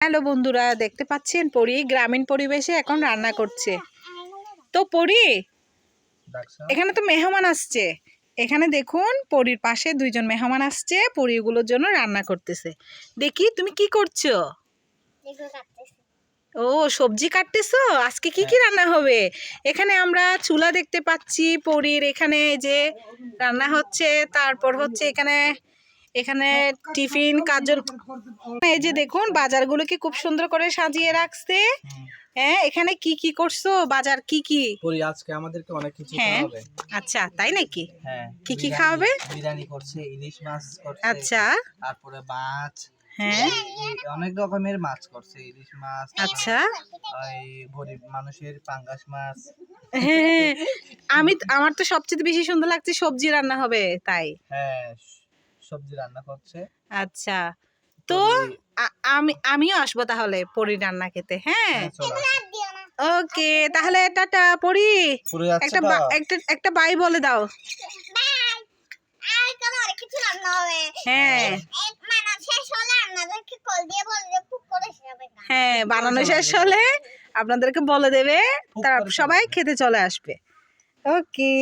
Hello বন্ধুরা, দেখতে পাচ্ছেন পরি গ্রামীণ পরিবেশে এখন রান্না করছে। তো পরি, এখানে তো মেহমান আসছে। এখানে দেখুন পরির পাশে দুইজন মেহমান আসছে, পরিগুলোর জন্য রান্না করতেছে। দেখি তুমি কি করছো? ও, সবজি কাটতেছো। আজকে কি কি রান্না হবে? এখানে আমরা চুলা দেখতে পাচ্ছি পরির, এখানে যে রান্না হচ্ছে, তারপর হচ্ছে এখানে এখানে টিফিন কাজল। এই যে দেখুন বাজারগুলোকে খুব সুন্দর করে সাজিয়ে রাখছে। হ্যাঁ, এখানে কি কি করছো? বাজার কি কি? পরি আজকে আমাদেরকে অনেক কিছু হ্যাঁ, খাওয়াবে। আচ্ছা তাই নাকি? হ্যাঁ, কি কি খাওয়াবে? বিরিয়ানি করছে, ইলিশ মাছ করছে, আচ্ছা, তারপরে মাছ, হ্যাঁ, অনেক রকমের মাছ করছে, ইলিশ মাছ, আচ্ছা। ওই গরিব মানুষের পাঙ্গাস মাছ। হ্যাঁ, আমার তো সবচেয়ে বেশি সুন্দর লাগছে সবজি রান্না হবে তাই। হ্যাঁ, সবজি রান্না করছে। আচ্ছা, তো আমিও আসবো তাহলে পরি রান্না খেতে। হ্যাঁ, হ্যাঁ, চলো। ওকে, তাহলে টাটা পরি। পুরো যাচ্ছে একটা তো? একটা বাই বলে দাও। হ্যাঁ, হ্যাঁ, বানানো শেষ হলে আপনাদেরকে বলে দেবে, তারা সবাই খেতে চলে আসবে। ওকে।